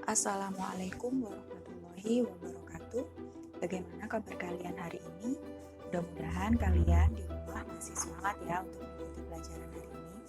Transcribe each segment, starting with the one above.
Assalamualaikum warahmatullahi wabarakatuh. Bagaimana kabar kalian hari ini? Mudah-mudahan kalian di rumah masih semangat ya untuk mengikuti pelajaran hari ini.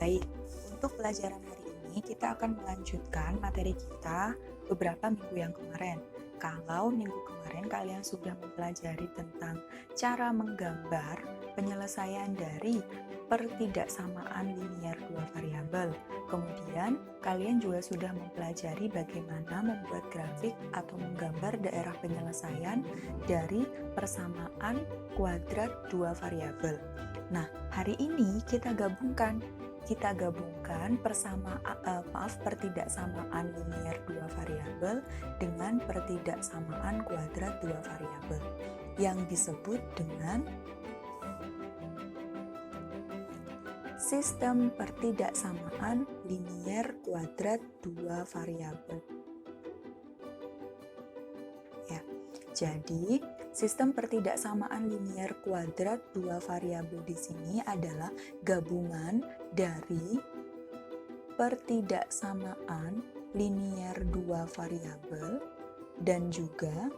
Baik, untuk pelajaran hari ini kita akan melanjutkan materi kita beberapa minggu yang kemarin. Kalau minggu kemarin kalian sudah mempelajari tentang cara menggambar penyelesaian dari pertidaksamaan linier dua variabel. Kemudian, kalian juga sudah mempelajari bagaimana membuat grafik atau menggambar daerah penyelesaian dari persamaan kuadrat dua variabel. Nah, hari ini kita gabungkan pertidaksamaan linier dua variabel dengan pertidaksamaan kuadrat dua variabel yang disebut dengan sistem pertidaksamaan linier kuadrat dua variabel. Ya, jadi sistem pertidaksamaan linier kuadrat dua variabel di sini adalah gabungan dari pertidaksamaan linier dua variabel dan juga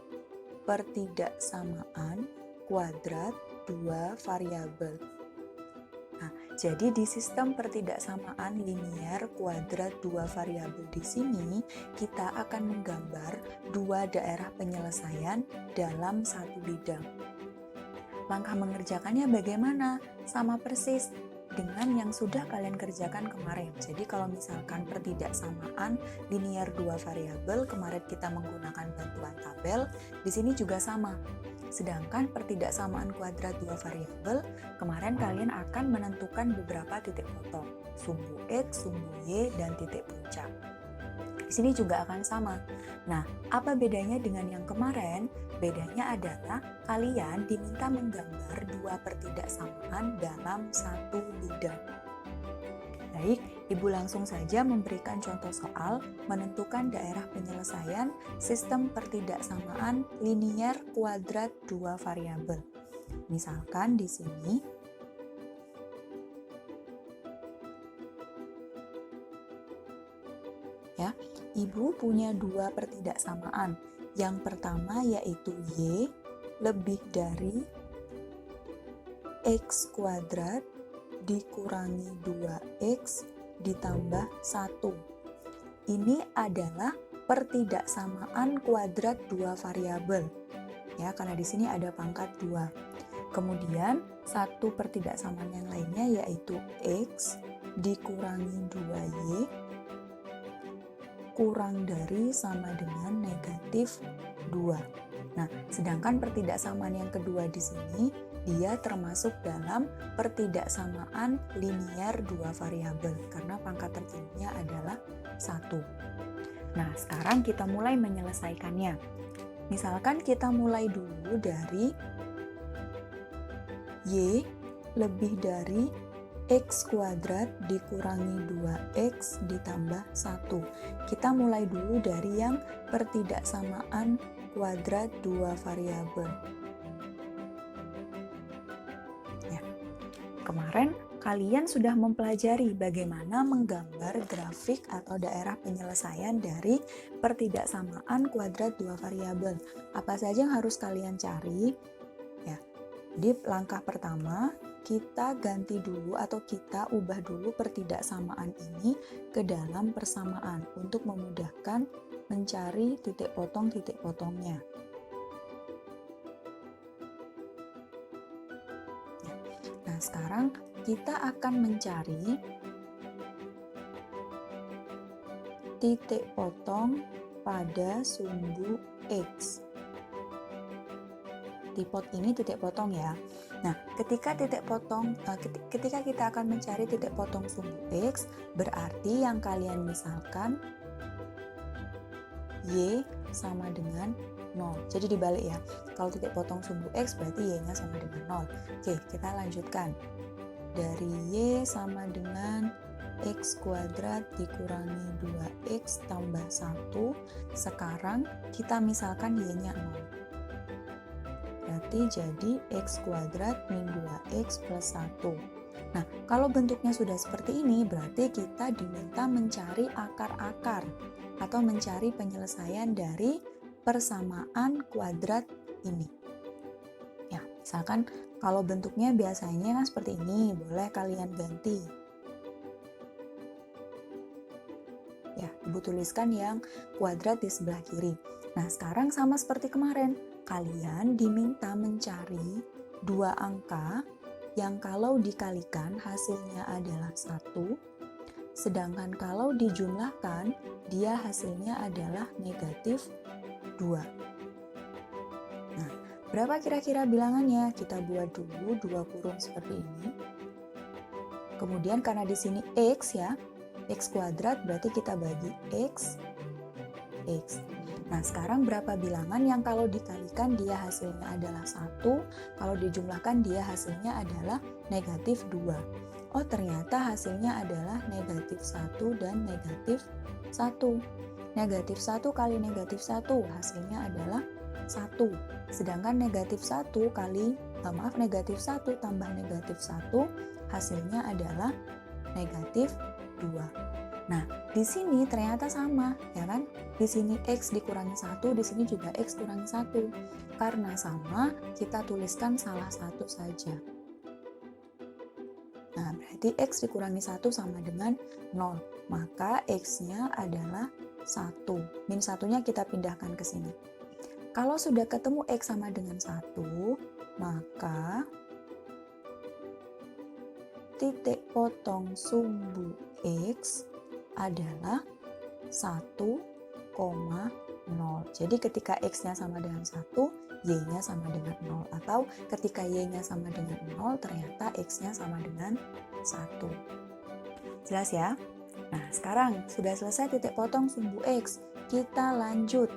pertidaksamaan kuadrat dua variabel. Nah, jadi di sistem pertidaksamaan linier kuadrat dua variabel di sini, kita akan menggambar dua daerah penyelesaian dalam satu bidang. Langkah mengerjakannya bagaimana? Sama persis dengan yang sudah kalian kerjakan kemarin. Jadi kalau misalkan pertidaksamaan linier dua variabel, kemarin kita menggunakan bantuan tabel, di sini juga sama. Sedangkan pertidaksamaan kuadrat dua variabel, kemarin kalian akan menentukan beberapa titik potong, sumbu X, sumbu Y, dan titik puncak. Di sini juga akan sama. Nah, apa bedanya dengan yang kemarin? Bedanya adalah kalian diminta menggambar dua pertidaksamaan dalam satu bidang. Baik, Ibu langsung saja memberikan contoh soal menentukan daerah penyelesaian sistem pertidaksamaan linier kuadrat dua variabel. Misalkan di sini ya, Ibu punya dua pertidaksamaan. Yang pertama yaitu Y lebih dari X kuadrat dikurangi 2X ditambah 1. Ini adalah pertidaksamaan kuadrat dua variabel. Ya, karena di sini ada pangkat 2. Kemudian, satu pertidaksamaan yang lainnya yaitu X dikurangi 2Y kurang dari sama dengan negatif 2. Nah, sedangkan pertidaksamaan yang kedua di sini dia termasuk dalam pertidaksamaan linier dua variabel karena pangkat tertingginya adalah 1. Nah, sekarang kita mulai menyelesaikannya. Misalkan kita mulai dulu dari Y lebih dari X kuadrat dikurangi 2X ditambah 1. Kita mulai dulu dari yang pertidaksamaan kuadrat dua variabel. Ya. Kemarin kalian sudah mempelajari bagaimana menggambar grafik atau daerah penyelesaian dari pertidaksamaan kuadrat dua variabel. Apa saja yang harus kalian cari? Ya. Di langkah pertama, kita ganti dulu atau kita ubah dulu pertidaksamaan ini ke dalam persamaan untuk memudahkan mencari titik potongnya. Nah, sekarang kita akan mencari titik potong pada sumbu X. Tipot ini titik potong ya. Nah, ketika kita akan mencari titik potong sumbu X, berarti yang kalian misalkan Y sama dengan 0. Jadi dibalik ya. Kalau titik potong sumbu X berarti Y-nya sama dengan 0. Oke, kita lanjutkan. Dari Y sama dengan X kuadrat dikurangi 2X tambah 1. Sekarang kita misalkan Y-nya 0. Berarti jadi X kuadrat min 2X plus 1. Nah, kalau bentuknya sudah seperti ini, berarti kita diminta mencari akar-akar atau mencari penyelesaian dari persamaan kuadrat ini. Ya, misalkan kalau bentuknya biasanya seperti ini, boleh kalian ganti. Ya, Ibu tuliskan yang kuadrat di sebelah kiri. Nah, sekarang sama seperti kemarin, kalian diminta mencari dua angka yang kalau dikalikan hasilnya adalah 1, sedangkan kalau dijumlahkan dia hasilnya adalah negatif 2. Nah, berapa kira-kira bilangannya? Kita buat dulu dua kurung seperti ini. Kemudian karena di sini X ya, X kuadrat berarti kita bagi X. Nah, sekarang berapa bilangan yang kalau dikalikan dia hasilnya adalah 1, kalau dijumlahkan dia hasilnya adalah negatif 2. Oh, ternyata hasilnya adalah negatif 1 dan negatif 1. Negatif 1 kali negatif 1 hasilnya adalah 1. Sedangkan negatif 1 negatif 1 tambah negatif 1 hasilnya adalah negatif 2. Nah, di sini ternyata sama, ya kan? Di sini X dikurangi 1, di sini juga X kurangi 1. Karena sama, kita tuliskan salah satu saja. Nah, berarti X dikurangi 1 sama dengan 0. Maka X-nya adalah 1. Min 1-nya kita pindahkan ke sini. Kalau sudah ketemu X sama dengan 1, maka titik potong sumbu X adalah 1,0. Jadi ketika X-nya sama dengan 1, Y-nya sama dengan 0. Atau ketika Y-nya sama dengan 0, ternyata X-nya sama dengan 1. Jelas ya? Nah, sekarang sudah selesai titik potong sumbu X. Kita lanjut.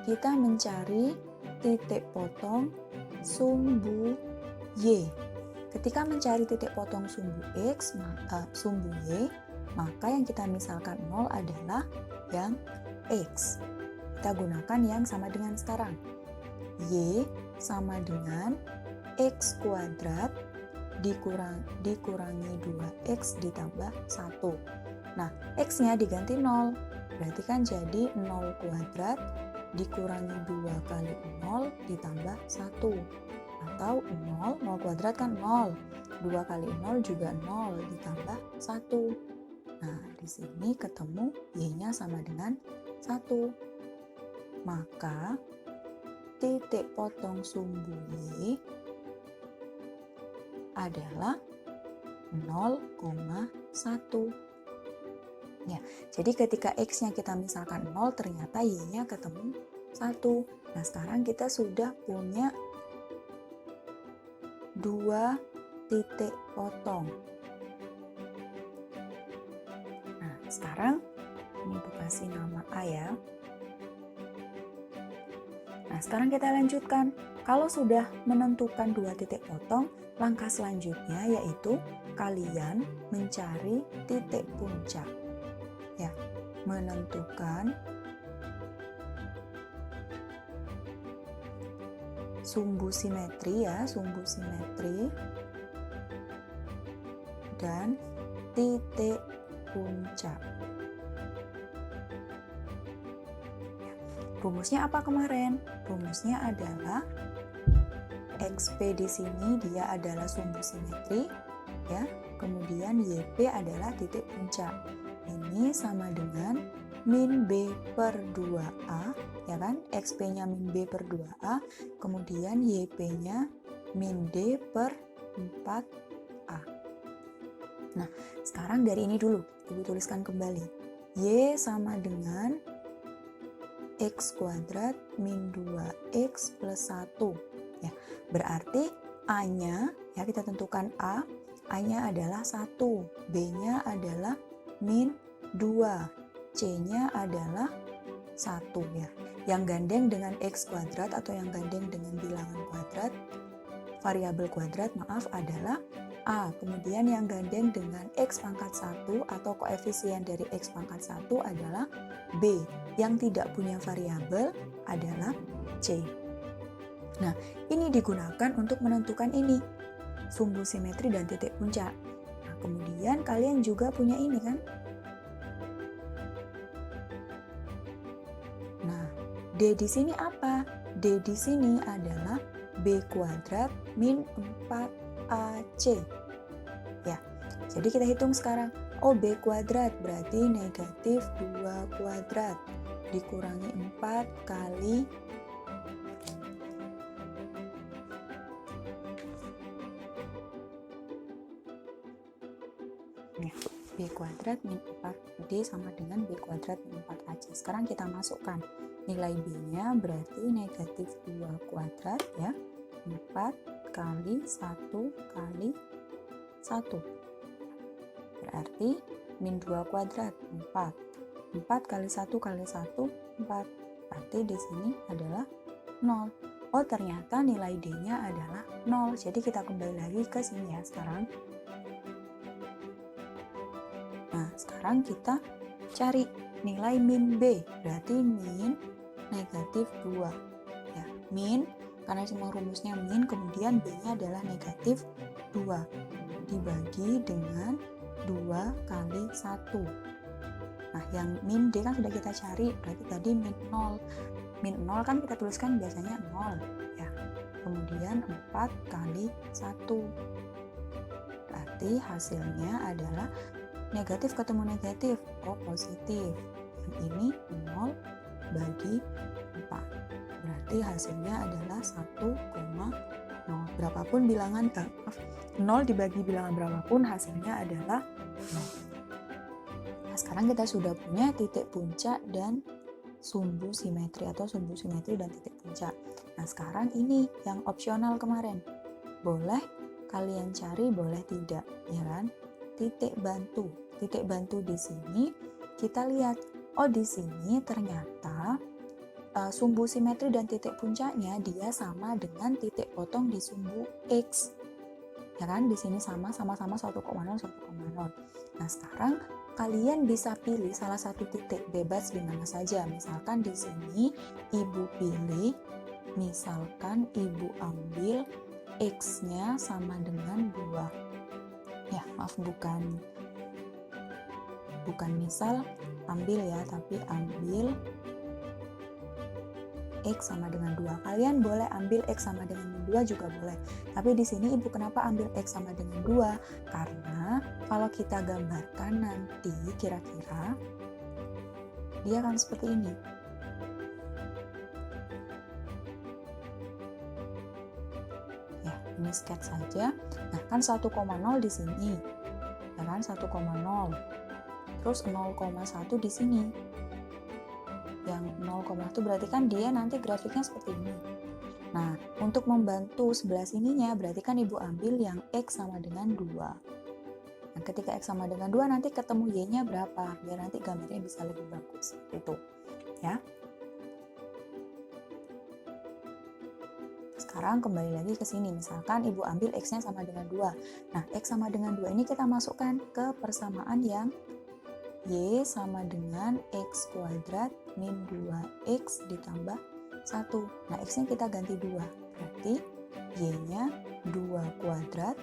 Kita mencari titik potong sumbu Y. Ketika mencari titik potong sumbu X, sumbu Y, maka yang kita misalkan 0 adalah yang X. Kita gunakan yang sama dengan sekarang. Y sama dengan X kuadrat dikurangi 2X ditambah 1. Nah, X-nya diganti 0. Berarti kan jadi 0 kuadrat dikurangi 2 kali 0 ditambah 1. Atau 0 kuadrat kan 0. 2 kali 0 juga 0 ditambah 1. Nah, di sini ketemu Y-nya sama dengan 1. Maka titik potong sumbu Y adalah 0,1. Ya, jadi ketika X-nya kita misalkan 0, ternyata Y-nya ketemu 1. Nah, sekarang kita sudah punya 2 titik potong. Nah, sekarang ini Ibu kasih nama A ya. Nah, sekarang kita lanjutkan. Kalau sudah menentukan 2 titik potong, langkah selanjutnya yaitu kalian mencari titik puncak. Ya, menentukan sumbu simetri ya, sumbu simetri dan titik puncak. Rumusnya apa kemarin? Rumusnya adalah XP di sini dia adalah sumbu simetri ya. Kemudian YP adalah titik puncak. Ini sama dengan min B per 2A, ya kan? XP-nya min B per 2A, kemudian YP-nya min D per 4A. Nah, sekarang dari ini dulu, Ibu tuliskan kembali. Y sama dengan X kuadrat min 2X plus 1. Ya, berarti A-nya, ya kita tentukan A-nya adalah 1, B-nya adalah min 2, C-nya adalah 1 ya. Yang gandeng dengan X kuadrat atau yang gandeng dengan bilangan kuadrat, variabel kuadrat adalah A. Kemudian yang gandeng dengan X pangkat 1 atau koefisien dari X pangkat 1 adalah B. Yang tidak punya variabel adalah C. Nah, ini digunakan untuk menentukan ini. sumbu simetri dan titik puncak. Nah, kemudian kalian juga punya ini kan? Nah, D di sini apa? D di sini adalah B kuadrat min 4AC. Ya, jadi kita hitung sekarang. Oh, B kuadrat berarti negatif 2 kuadrat dikurangi 4 kali B kuadrat min 4D sama dengan B kuadrat min 4AC. Sekarang kita masukkan nilai B-nya berarti negatif 2 kuadrat ya. 4 kali 1 kali 1. Berarti min 2 kuadrat 4. 4 kali 1 kali 1 4. Berarti di sini adalah 0. Oh, ternyata nilai D-nya adalah 0. Jadi kita kembali lagi ke sini ya sekarang. Nah, sekarang kita cari nilai min B, berarti min negatif 2. Ya, min, karena semua rumusnya min, kemudian B-nya adalah negatif 2. Dibagi dengan 2 kali 1. Nah, yang min D kan sudah kita cari, berarti tadi min 0. Min 0 kan kita tuliskan biasanya 0. Ya. Kemudian 4 kali 1. Berarti hasilnya adalah negatif ketemu negatif, oh positif. Yang ini 0 bagi 4. Berarti hasilnya adalah 1,0. Berapapun bilangan, 0 dibagi bilangan berapapun hasilnya adalah 0. Nah, sekarang kita sudah punya titik puncak dan sumbu simetri atau sumbu simetri dan titik puncak. Nah, sekarang ini yang opsional kemarin. Boleh kalian cari, boleh tidak, ya kan? Titik bantu. Titik bantu di sini kita lihat, oh di sini ternyata sumbu simetri dan titik puncaknya dia sama dengan titik potong di sumbu X. Ya kan? Di sini sama-sama 1,0 1,0. Nah, sekarang kalian bisa pilih salah satu titik bebas di mana saja. Misalkan di sini Ibu pilih, misalkan Ibu ambil X-nya sama dengan 2. Ya, maaf bukan misal ambil ya, tapi ambil X sama dengan 2. Kalian boleh ambil X sama dengan 2 juga boleh. Tapi di sini Ibu kenapa ambil X sama dengan 2? Karena kalau kita gambarkan nanti kira-kira dia akan seperti ini. Ya, ini sketch saja. Nah, kan 1,0 di sini. Ya kan 1,0. Terus 0,1 di sini. Yang 0,1 berarti kan dia nanti grafiknya seperti ini. Nah, untuk membantu sebelah sininya berarti kan Ibu ambil yang X sama dengan 2. Nah, ketika X sama dengan 2 nanti ketemu Y-nya berapa? Biar nanti gambarnya bisa lebih bagus. Itu. Ya. Sekarang kembali lagi ke sini. Misalkan Ibu ambil X-nya sama dengan 2. Nah, X sama dengan 2 ini kita masukkan ke persamaan yang Y sama dengan X kuadrat min 2X ditambah 1. Nah, X-nya kita ganti 2. Berarti Y-nya 2 kuadrat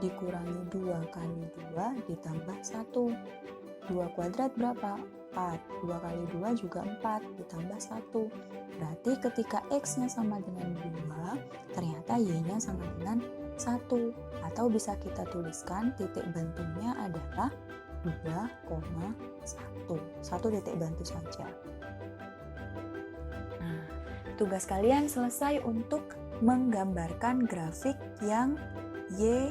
dikurangi 2 kali 2 ditambah 1. 2 kuadrat berapa? 4. 2 kali 2 juga 4 ditambah 1. Berarti ketika X-nya sama dengan 2, ternyata Y-nya sama dengan 1. Atau bisa kita tuliskan titik bantunya adalah 2,1. Satu titik bantu saja. Nah, tugas kalian selesai untuk menggambarkan grafik yang Y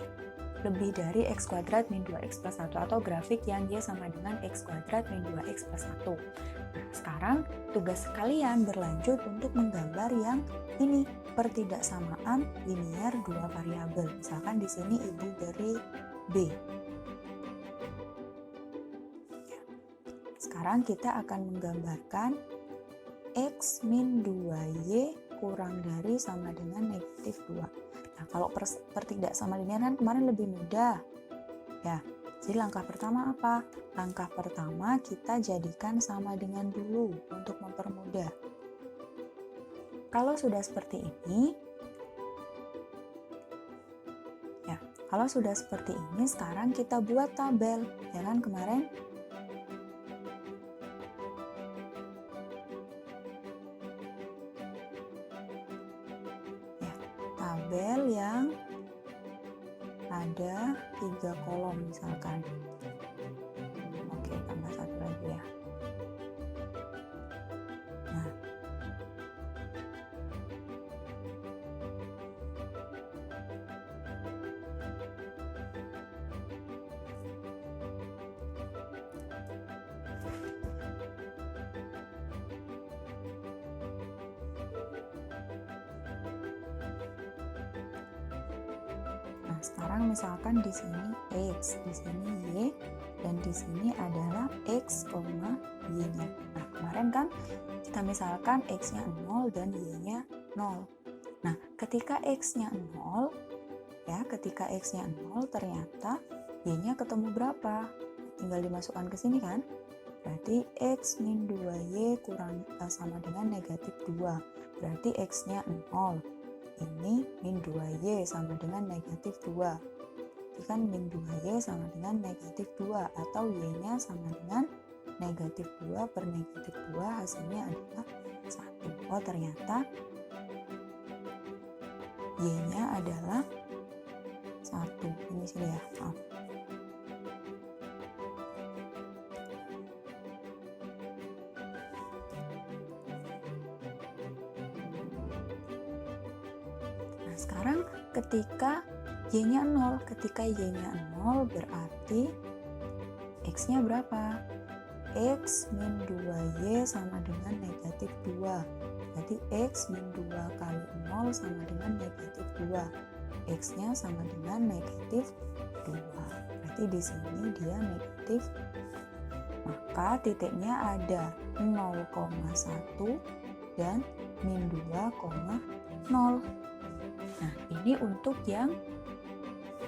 lebih dari X kuadrat min 2X plus 1 atau grafik yang Y sama dengan X kuadrat min 2X plus 1. Nah, sekarang tugas kalian berlanjut untuk menggambar yang ini, pertidaksamaan linier dua variabel. Misalkan di sini Ibu beri B. Sekarang kita akan menggambarkan X min 2Y kurang dari sama dengan negatif 2. Nah, kalau pertidaksamaan linear kan kemarin lebih mudah. Ya, jadi langkah pertama apa? Langkah pertama kita jadikan sama dengan dulu untuk mempermudah. Kalau sudah seperti ini, ya, Kalau sudah seperti ini, sekarang kita buat tabel, ya kan kemarin? Ya, tabel yang ada 3 kolom misalkan. Oke, tambah satu lagi ya. Nah, sekarang misalkan di sini X, di sini Y, dan di sini adalah X, Y-nya. Nah, kemarin kan kita misalkan X-nya 0 dan Y-nya 0. Nah, ketika X-nya 0, ya, ketika X-nya 0, ternyata Y-nya ketemu berapa? Tinggal dimasukkan ke sini kan? Berarti X min 2Y sama dengan negatif 2. Berarti X-nya 0. Ini min 2Y sama dengan negatif 2. Jadi kan min 2Y sama dengan negatif 2 atau Y-nya sama dengan negatif 2 per negatif 2, hasilnya adalah 1. Oh, ternyata Y-nya adalah 1. Ini sini ya, maaf. Sekarang ketika Y-nya 0, ketika Y-nya 0 berarti X-nya berapa? X min 2Y sama dengan negatif 2. Berarti X min 2 kali 0 sama dengan negatif 2. X-nya sama dengan negatif 2. Berarti di sini dia negatif. Maka titiknya ada 0,1 dan min 2,0. Nah, ini untuk yang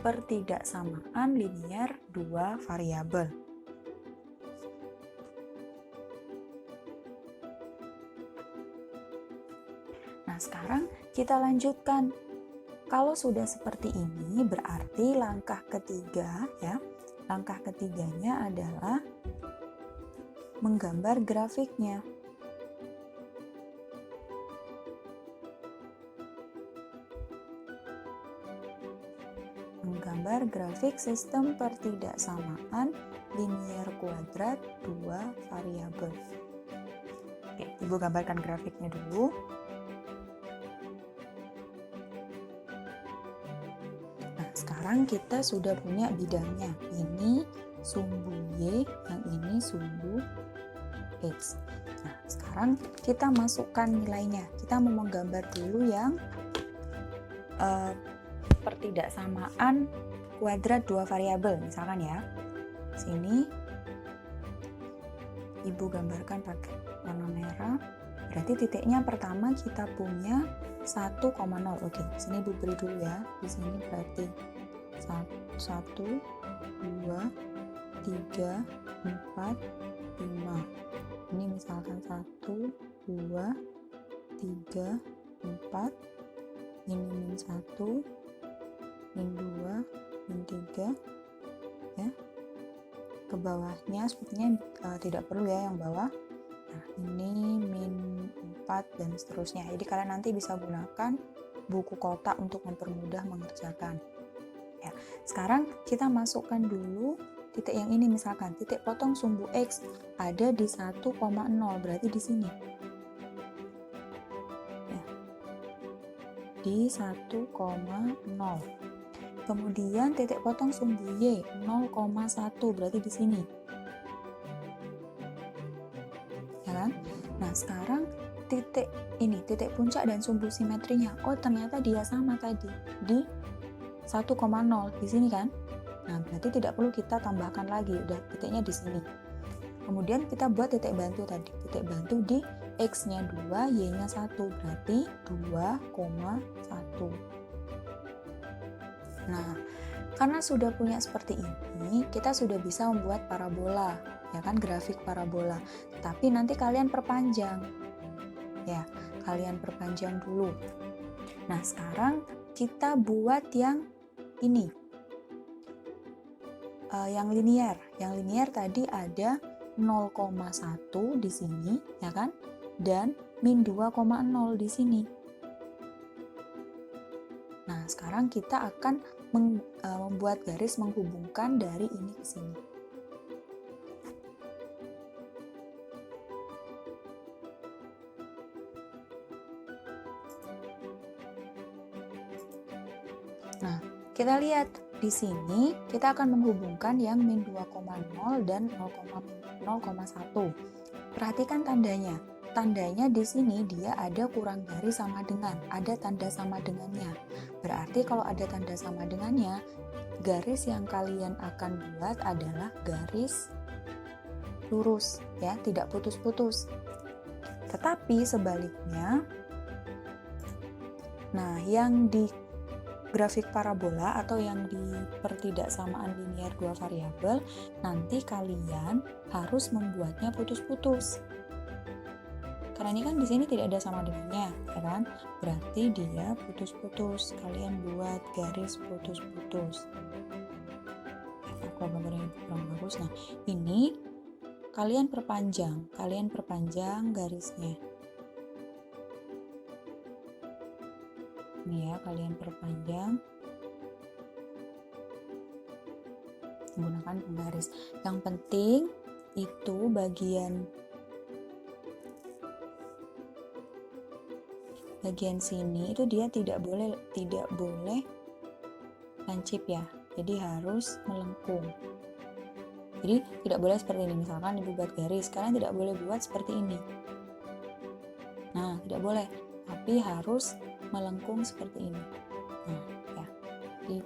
pertidaksamaan linier dua variabel. Nah, sekarang kita lanjutkan. Kalau sudah seperti ini, berarti langkah ketiga, ya. Langkah ketiganya adalah menggambar grafiknya. Menggambar grafik sistem pertidaksamaan linier kuadrat dua variabel. Oke, Ibu gambarkan grafiknya dulu. Nah, sekarang kita sudah punya bidangnya. Ini sumbu Y, yang ini sumbu X. Nah, sekarang kita masukkan nilainya. Kita mau menggambar dulu yang pertidaksamaan kuadrat dua variabel, misalkan ya. Sini Ibu gambarkan pakai warna merah. Berarti titiknya pertama kita punya 1,0. Oke, sini Ibu beri dulu ya. Di sini berarti 1, 2, 3, 4, 5. Ini misalkan 1, 2, 3, 4. Ini min 1, min 2, min 3, ya. Ke bawahnya sepertinya tidak perlu ya yang bawah. Nah, ini min 4 dan seterusnya. Jadi kalian nanti bisa gunakan buku kotak untuk mempermudah mengerjakan. Ya, sekarang kita masukkan dulu titik yang ini, misalkan titik potong sumbu X ada di 1,0, berarti di sini. Ya. Di 1,0. Kemudian titik potong sumbu Y 0,1, berarti di sini. Ya kan? Nah, sekarang titik ini, titik puncak dan sumbu simetrinya. Oh, ternyata dia sama tadi di 1,0 di sini kan? Nah, berarti tidak perlu kita tambahkan lagi, udah titiknya di sini. Kemudian kita buat titik bantu tadi. Titik bantu di X-nya 2, Y-nya 1, berarti 2,1. Nah, karena sudah punya seperti ini, kita sudah bisa membuat parabola, ya kan, grafik parabola. Tapi nanti kalian perpanjang. Ya, kalian perpanjang dulu. Nah, sekarang kita buat yang ini. yang linier. Yang linier tadi ada 0,1 di sini, ya kan? Dan min 2,0 di sini. Nah, sekarang kita akan membuat garis menghubungkan dari ini ke sini. Nah, kita lihat di sini kita akan menghubungkan yang min 2,0 dan 0,1. Perhatikan tandanya. Tandanya di sini dia ada kurang dari sama dengan, ada tanda sama dengannya. Berarti kalau ada tanda sama dengannya, garis yang kalian akan buat adalah garis lurus, ya, tidak putus-putus. Tetapi sebaliknya, nah yang di grafik parabola atau yang di pertidaksamaan linier dua variabel, nanti kalian harus membuatnya putus-putus. Karena ini kan di sini tidak ada sama dengannya, ya kan? Berarti dia putus-putus. Kalian buat garis putus-putus. Aku gambarnya kurang bagus. Nah, ini kalian perpanjang garisnya. Ini ya, kalian perpanjang menggunakan penggaris. Yang penting itu bagian sini itu dia tidak boleh lancip ya, jadi harus melengkung. Jadi tidak boleh seperti ini. Misalkan ibu buat garis, kalian tidak boleh buat seperti ini. Nah, tidak boleh, tapi harus melengkung seperti ini. Nah, ya, jadi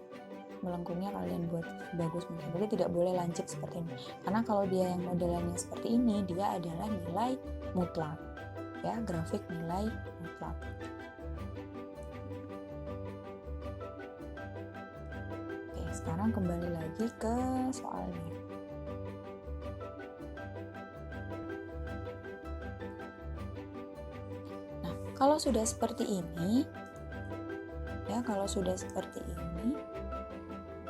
melengkungnya kalian buat bagus mungkin. Jadi tidak boleh lancip seperti ini. Karena kalau dia yang modelannya seperti ini, dia adalah nilai mutlak. Ya, grafik nilai mutlak. Oke, sekarang kembali lagi ke soalnya. Nah, kalau sudah seperti ini, ya, kalau sudah seperti ini,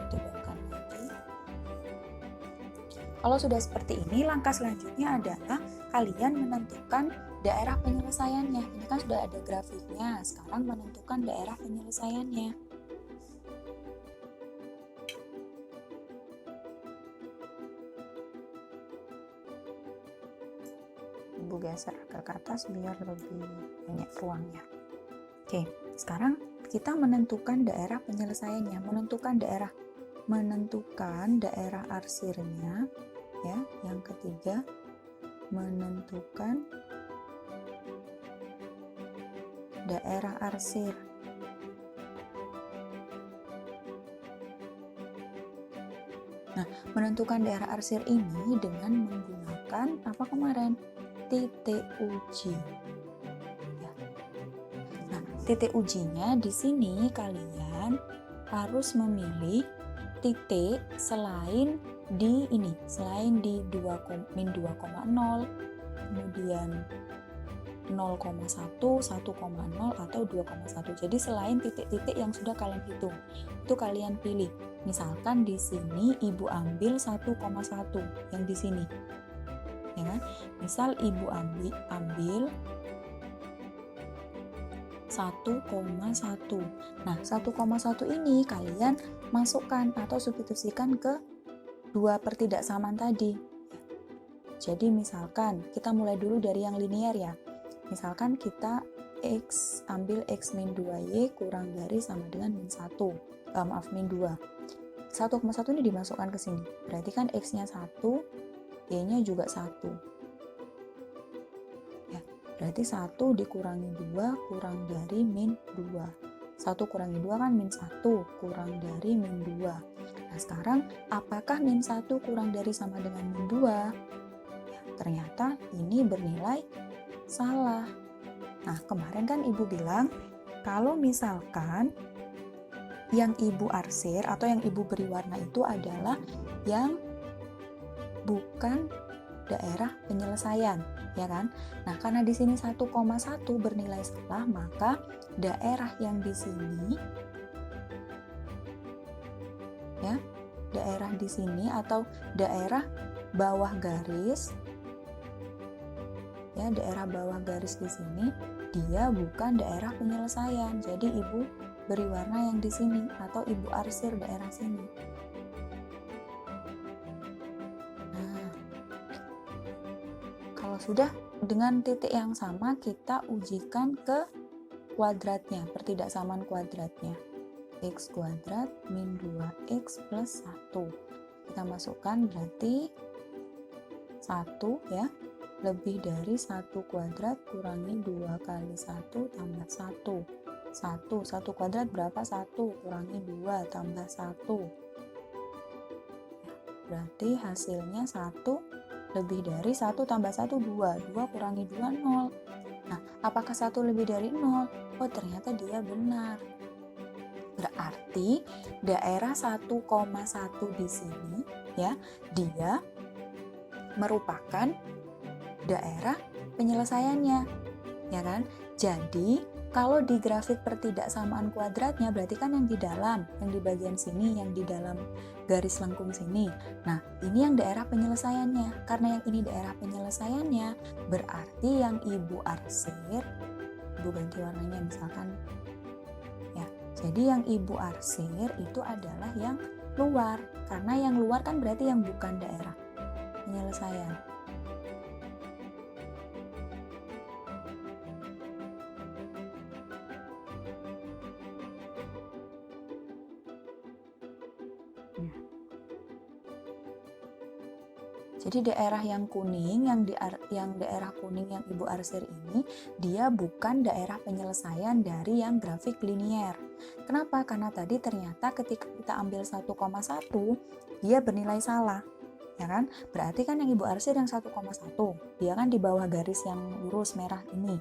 cobakan lagi. Kalau sudah seperti ini, langkah selanjutnya adalah kalian menentukan daerah penyelesaiannya. Ini kan sudah ada grafiknya, sekarang menentukan daerah penyelesaiannya. Ibu geser ke atas biar lebih banyak ruangnya. Oke, sekarang kita menentukan daerah penyelesaiannya, menentukan daerah arsirnya, ya. Yang ketiga, menentukan daerah arsir. Nah, menentukan daerah arsir ini dengan menggunakan apa kemarin? Titik uji. Ya. Nah, titik ujinya di sini kalian harus memilih titik selain di ini, selain di min 2,0, kemudian 0,1, 1,0 atau 2,1. Jadi selain titik-titik yang sudah kalian hitung, itu kalian pilih. Misalkan di sini ibu ambil 1,1 yang di sini. Ya kan? Misal ibu ambil 1,1. Nah, 1,1 ini kalian masukkan atau substitusikan ke dua pertidaksamaan tadi. Jadi misalkan kita mulai dulu dari yang linier ya. Misalkan kita ambil x min 2y kurang dari sama dengan min 1. Min 2. 1,1 ini dimasukkan ke sini. Berarti kan x-nya 1, y-nya juga 1. Ya, berarti 1 dikurangi 2 kurang dari min 2. 1 kurangi 2 kan min 1 kurang dari min 2. Nah, sekarang apakah min 1 kurang dari sama dengan min 2? Ya, ternyata ini bernilai salah. Nah, kemarin kan ibu bilang kalau misalkan yang ibu arsir atau yang ibu beri warna itu adalah yang bukan daerah penyelesaian, ya kan? Nah, karena di sini 1,1 bernilai salah, maka daerah yang di sini, ya, daerah di sini atau daerah bawah garis, ya daerah bawah garis di sini dia bukan daerah penyelesaian. Jadi ibu beri warna yang di sini atau ibu arsir daerah sini. Nah, kalau sudah dengan titik yang sama kita ujikan ke kuadratnya, pertidaksamaan kuadratnya. X kuadrat min 2x plus 1. Kita masukkan berarti 1 ya, lebih dari 1 kuadrat kurangi 2 kali 1 tambah 1. 1 kuadrat berapa? 1 kurangi 2 tambah 1. Berarti hasilnya 1 lebih dari 1 tambah 1, 2. 2 kurangi 2, 0. Nah, apakah 1 lebih dari 0? Oh, ternyata dia benar. Berarti daerah 1,1 di sini ya, dia merupakan daerah penyelesaiannya, ya kan? Jadi kalau di grafik pertidaksamaan kuadratnya berarti kan yang di dalam, yang di bagian sini, yang di dalam garis lengkung sini. Nah, ini yang daerah penyelesaiannya. Karena yang ini daerah penyelesaiannya, berarti yang ibu arsir, ibu ganti warnanya misalkan, ya. Jadi yang ibu arsir itu adalah yang luar. Karena yang luar kan berarti yang bukan daerah penyelesaian. Jadi daerah yang kuning, yang daerah kuning yang ibu arsir ini, dia bukan daerah penyelesaian dari yang grafik linier. Kenapa? Karena tadi ternyata ketika kita ambil 1,1, dia bernilai salah. Ya kan? Berarti kan yang ibu arsir yang 1,1, dia kan di bawah garis yang lurus merah ini.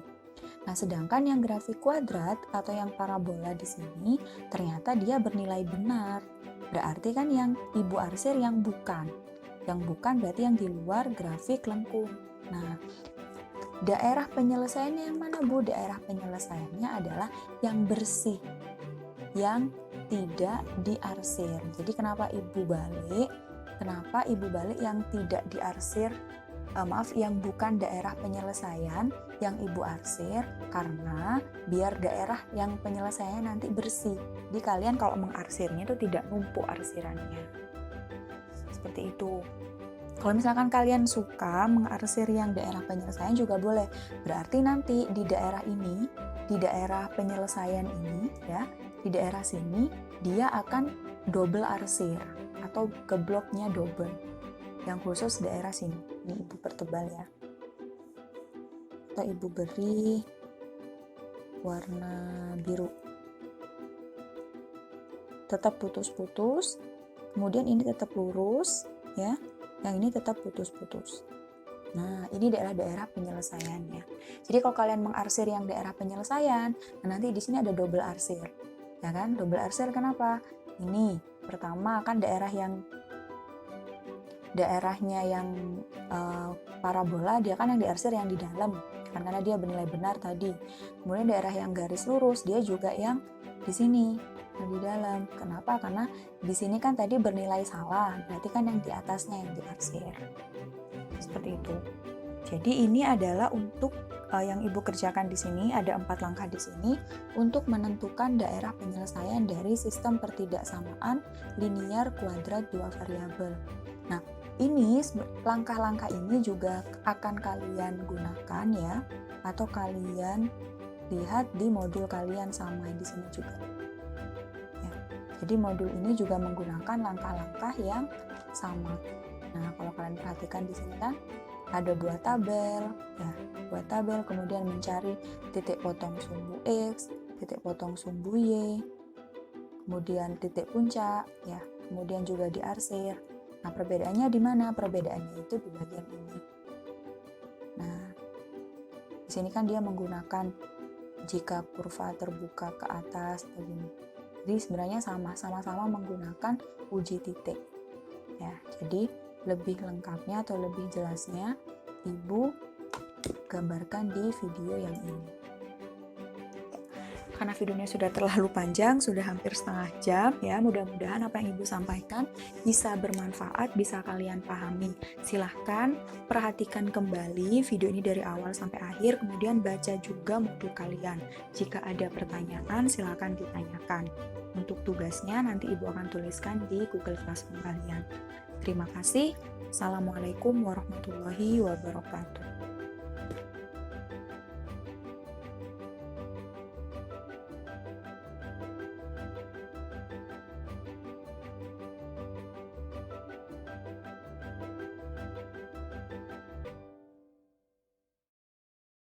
Nah, sedangkan yang grafik kuadrat atau yang parabola di sini, ternyata dia bernilai benar. Berarti kan yang ibu arsir yang bukan. Yang bukan berarti yang di luar grafik lengkung. Nah, daerah penyelesaiannya yang mana, Bu? Daerah penyelesaiannya adalah yang bersih, yang tidak diarsir. Jadi kenapa ibu balik? Kenapa ibu balik yang tidak diarsir? Yang bukan daerah penyelesaian, yang ibu arsir, karena biar daerah yang penyelesaiannya nanti bersih. Jadi kalian kalau mengarsirnya itu tidak numpuk arsirannya. Seperti itu. Kalau misalkan kalian suka mengarsir yang daerah penyelesaian juga boleh. Berarti nanti di daerah ini, di daerah penyelesaian ini ya, di daerah sini dia akan double arsir atau gebloknya double. Yang khusus daerah sini. Ini ibu pertebal ya. Atau ibu beri warna biru. Tetap putus-putus. Kemudian ini tetap lurus ya, yang ini tetap putus-putus. Nah, ini daerah-daerah penyelesaiannya. Jadi kalau kalian mengarsir yang daerah penyelesaian, nanti di sini ada double arsir. Ya kan? Double arsir kenapa? Ini pertama kan daerahnya yang parabola, dia kan yang diarsir yang di dalam kan, karena dia bernilai benar tadi. Kemudian daerah yang garis lurus, dia juga yang di sini di dalam. Kenapa? Karena di sini kan tadi bernilai salah, berarti kan yang di atasnya yang diarsir. Seperti itu. Jadi ini adalah untuk yang ibu kerjakan di sini, ada 4 langkah di sini untuk menentukan daerah penyelesaian dari sistem pertidaksamaan linier kuadrat 2 variabel. Nah, ini langkah-langkah ini juga akan kalian gunakan ya, atau kalian lihat di modul kalian sama di sini juga. Jadi modul ini juga menggunakan langkah-langkah yang sama. Nah, kalau kalian perhatikan di sini kan ada 2 tabel, ya, 2 tabel, kemudian mencari titik potong sumbu X, titik potong sumbu Y, kemudian titik puncak, ya, kemudian juga diarsir. Nah, perbedaannya di mana? Perbedaannya itu di bagian ini. Nah, di sini kan dia menggunakan jika kurva terbuka ke atas begini. Jadi sebenarnya sama-sama menggunakan uji titik. Ya, jadi lebih lengkapnya atau lebih jelasnya Ibu gambarkan di video yang ini. karena videonya sudah terlalu panjang, sudah hampir setengah jam ya. Mudah-mudahan apa yang Ibu sampaikan bisa bermanfaat, bisa kalian pahami. Silahkan perhatikan kembali video ini dari awal sampai akhir, kemudian baca juga modul kalian. Jika ada pertanyaan, silahkan ditanyakan. Untuk tugasnya nanti Ibu akan tuliskan di Google Classroom kalian. Terima kasih. Assalamualaikum warahmatullahi wabarakatuh.